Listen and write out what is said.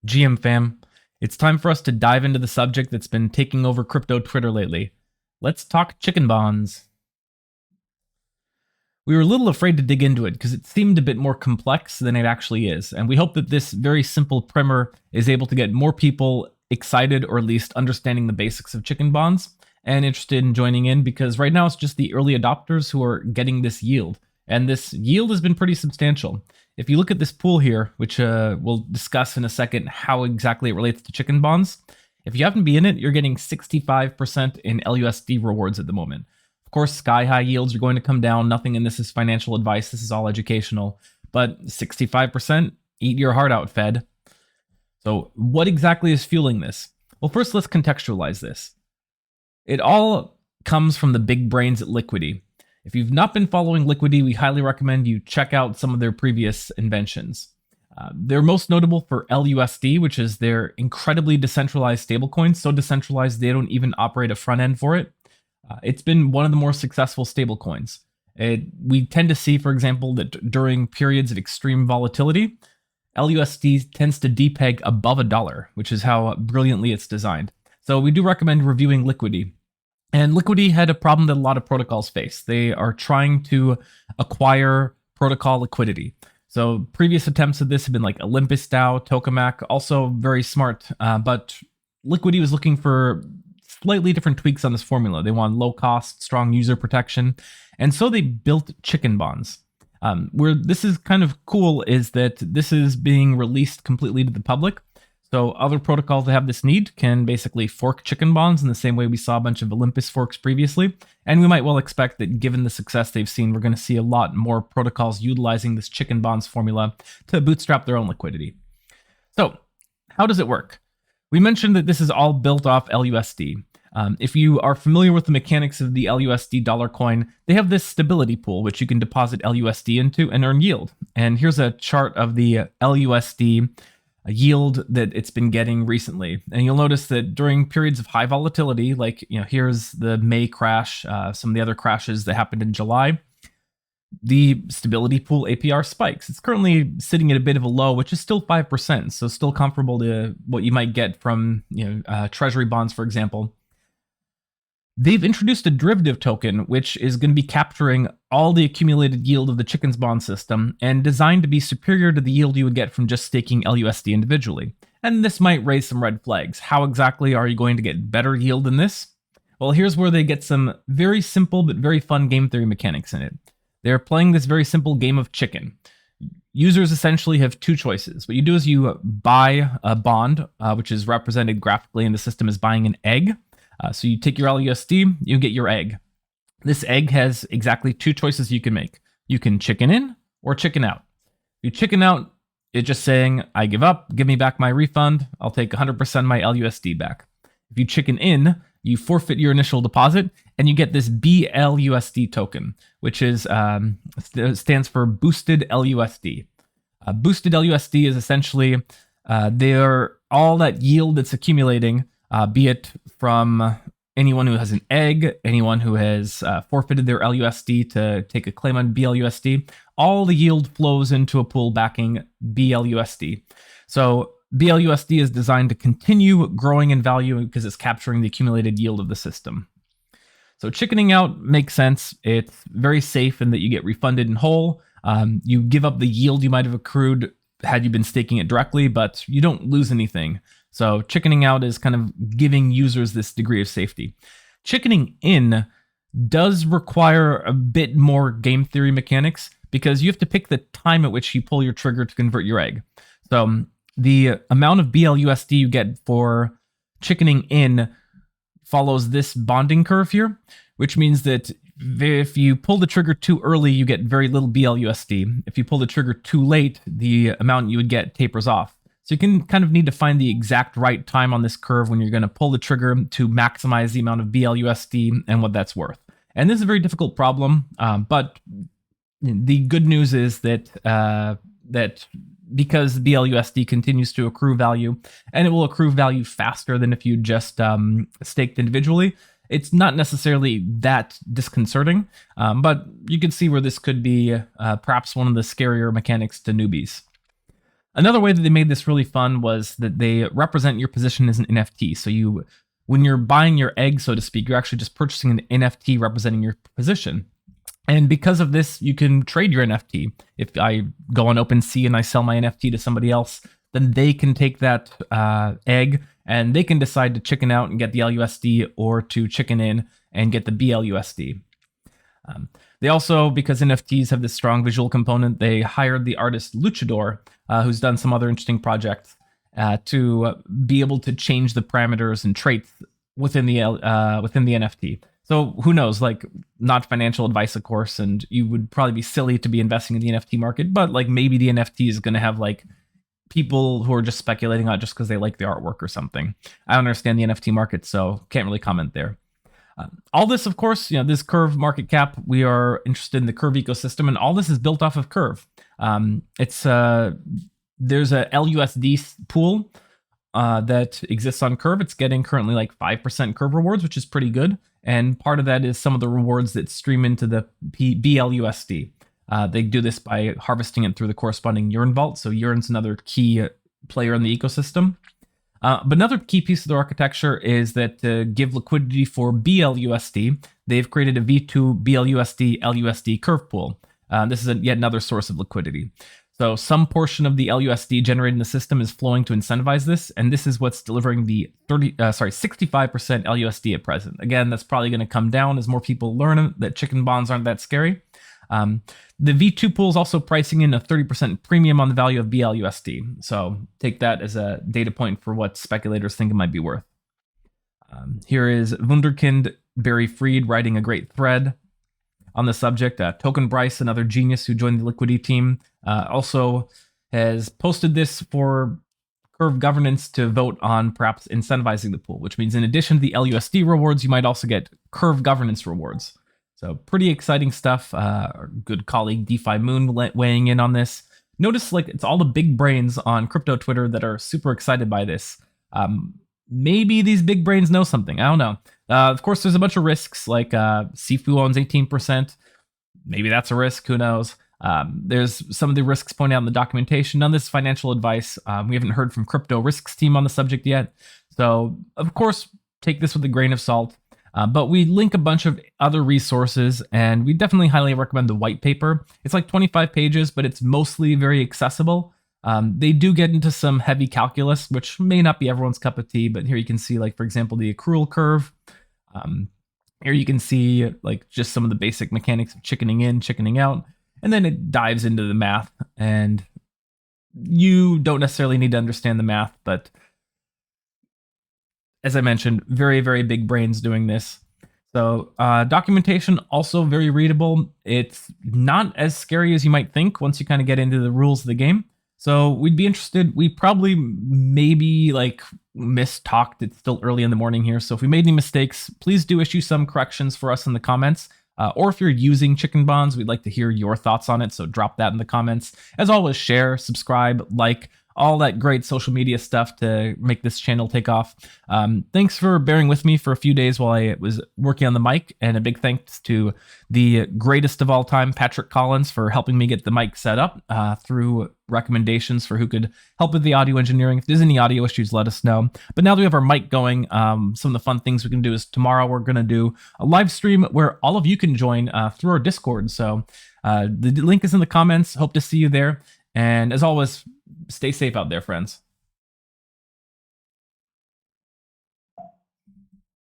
GM fam, it's time for us to dive into the subject that's been taking over crypto Twitter lately. Let's talk chicken bonds. We were a little afraid to dig into it because it seemed a bit more complex than it actually is, and we hope that this very simple primer is able to get more people excited, or at least understanding the basics of chicken bonds and interested in joining in, because right now it's just the early adopters who are getting this yield, and this yield has been pretty substantial. If you look at this pool here, which we'll discuss in a second how exactly it relates to chicken bonds, if you happen to be in it, you're getting 65% in LUSD rewards at the moment. Of course, sky-high yields are going to come down. Nothing in this is financial advice. This is all educational. But 65%, eat your heart out, Fed. So what exactly is fueling this? Well, first, let's contextualize this. It all comes from the big brains at Liquity. If you've not been following Liquity, we highly recommend you check out some of their previous inventions. They're most notable for LUSD, which is their incredibly decentralized stablecoin, so decentralized they don't even operate a front end for it. It's been one of the more successful stablecoins. We tend to see, for example, that during periods of extreme volatility, LUSD tends to depeg above $1, which is how brilliantly it's designed. So we do recommend reviewing Liquity. And Liquity had a problem that a lot of protocols face. They are trying to acquire protocol liquidity. So previous attempts at this have been like Olympus DAO, Tokemak, also very smart, but Liquity was looking for slightly different tweaks on this formula. They want low cost, strong user protection, and so they built chicken bonds. Where this is kind of cool is that this is being released completely to the public. So other protocols that have this need can basically fork chicken bonds in the same way we saw a bunch of Olympus forks previously. And we might well expect that given the success they've seen, we're going to see a lot more protocols utilizing this chicken bonds formula to bootstrap their own liquidity. So how does it work? We mentioned that this is all built off LUSD. If you are familiar with the mechanics of the LUSD dollar coin, they have this stability pool, which you can deposit LUSD into and earn yield. And here's a chart of the LUSD yield that it's been getting recently. And you'll notice that during periods of high volatility, like, here's the May crash, some of the other crashes that happened in July, the stability pool APR spikes. It's currently sitting at a bit of a low, which is still 5%, so still comparable to what you might get from treasury bonds, for example. They've introduced a derivative token, which is going to be capturing all the accumulated yield of the chickens bond system and designed to be superior to the yield you would get from just staking LUSD individually. And this might raise some red flags. How exactly are you going to get better yield than this? Well, here's where they get some very simple but very fun game theory mechanics in it. They're playing this very simple game of chicken. Users essentially have two choices. What you do is you buy a bond, which is represented graphically in the system as buying an egg. So you take your LUSD, you get your egg. This egg has exactly two choices you can make. You can chicken in or chicken out. If you chicken out, it's just saying, I give up, give me back my refund, I'll take 100% of my LUSD back. If you chicken in, you forfeit your initial deposit, and you get this BLUSD token, which is stands for Boosted LUSD. Boosted LUSD is essentially all that yield that's accumulating, be it from anyone who has an egg, anyone who has forfeited their LUSD to take a claim on BLUSD. All the yield flows into a pool backing BLUSD. So BLUSD is designed to continue growing in value because it's capturing the accumulated yield of the system. So chickening out makes sense. It's very safe in that you get refunded in whole. You give up the yield you might have accrued had you been staking it directly, but you don't lose anything. So chickening out is kind of giving users this degree of safety. Chickening in does require a bit more game theory mechanics because you have to pick the time at which you pull your trigger to convert your egg. So the amount of BLUSD you get for chickening in follows this bonding curve here, which means that if you pull the trigger too early, you get very little BLUSD. If you pull the trigger too late, the amount you would get tapers off. So you can kind of need to find the exact right time on this curve when you're going to pull the trigger to maximize the amount of BLUSD and what that's worth. And this is a very difficult problem, but the good news is that because BLUSD continues to accrue value, and it will accrue value faster than if you just staked individually, it's not necessarily that disconcerting, but you can see where this could be perhaps one of the scarier mechanics to newbies. Another way that they made this really fun was that they represent your position as an NFT. So when you're buying your egg, so to speak, you're actually just purchasing an NFT representing your position. And because of this, you can trade your NFT. If I go on OpenSea and I sell my NFT to somebody else, then they can take that egg and they can decide to chicken out and get the LUSD, or to chicken in and get the BLUSD. They also, because NFTs have this strong visual component, they hired the artist Luchador, who's done some other interesting projects, to be able to change the parameters and traits within the NFT. So who knows, like, not financial advice, of course, and you would probably be silly to be investing in the NFT market, but like maybe the NFT is going to have like people who are just speculating on it just because they like the artwork or something. I don't understand the NFT market, so can't really comment there. All this, of course, this Curve market cap, we are interested in the Curve ecosystem, and all this is built off of Curve. There's a LUSD pool that exists on Curve. It's getting currently like 5% Curve rewards, which is pretty good. And part of that is some of the rewards that stream into the BLUSD. They do this by harvesting it through the corresponding Yearn vault. So Yearn's another key player in the ecosystem. But another key piece of the architecture is that to give liquidity for BLUSD, they've created a V2 BLUSD LUSD curve pool. This is yet another source of liquidity. So some portion of the LUSD generated in the system is flowing to incentivize this, and this is what's delivering the 65% LUSD at present. Again, that's probably going to come down as more people learn that chicken bonds aren't that scary. The V2 pool is also pricing in a 30% premium on the value of BLUSD. So take that as a data point for what speculators think it might be worth. Here is Wunderkind Barry Fried writing a great thread on the subject. Token Bryce, another genius who joined the Liquity team, also has posted this for Curve governance to vote on perhaps incentivizing the pool, which means in addition to the LUSD rewards, you might also get Curve governance rewards. So pretty exciting stuff. Our good colleague DeFi Moon weighing in on this. Notice like it's all the big brains on crypto Twitter that are super excited by this. Maybe these big brains know something. I don't know. Of course, there's a bunch of risks, like Sifu owns 18%. Maybe that's a risk. Who knows? There's some of the risks pointed out in the documentation. None of this is financial advice. We haven't heard from crypto risks team on the subject yet. So, of course, take this with a grain of salt. But we link a bunch of other resources, and we definitely highly recommend the white paper. It's like 25 pages, but it's mostly very accessible. They do get into some heavy calculus, which may not be everyone's cup of tea, but here you can see, like, for example, the accrual curve. Here you can see like just some of the basic mechanics of chickening in, chickening out, and then it dives into the math. And you don't necessarily need to understand the math, but as I mentioned, very, very big brains doing this. So documentation also very readable. It's not as scary as you might think once you kind of get into the rules of the game. So we'd be interested. We probably maybe like mistalked. It's still early in the morning here. So if we made any mistakes, please do issue some corrections for us in the comments. Or if you're using chicken bonds, we'd like to hear your thoughts on it. So drop that in the comments. As always, share, subscribe, like, all that great social media stuff to make this channel take off. Thanks for bearing with me for a few days while I was working on the mic, and a big thanks to the greatest of all time, Patrick Collins, for helping me get the mic set up through recommendations for who could help with the audio engineering. If there's any audio issues, let us know. But now that we have our mic going, some of the fun things we can do is tomorrow we're going to do a live stream where all of you can join through our Discord. So the link is in the comments. Hope to see you there. And as always, stay safe out there, friends.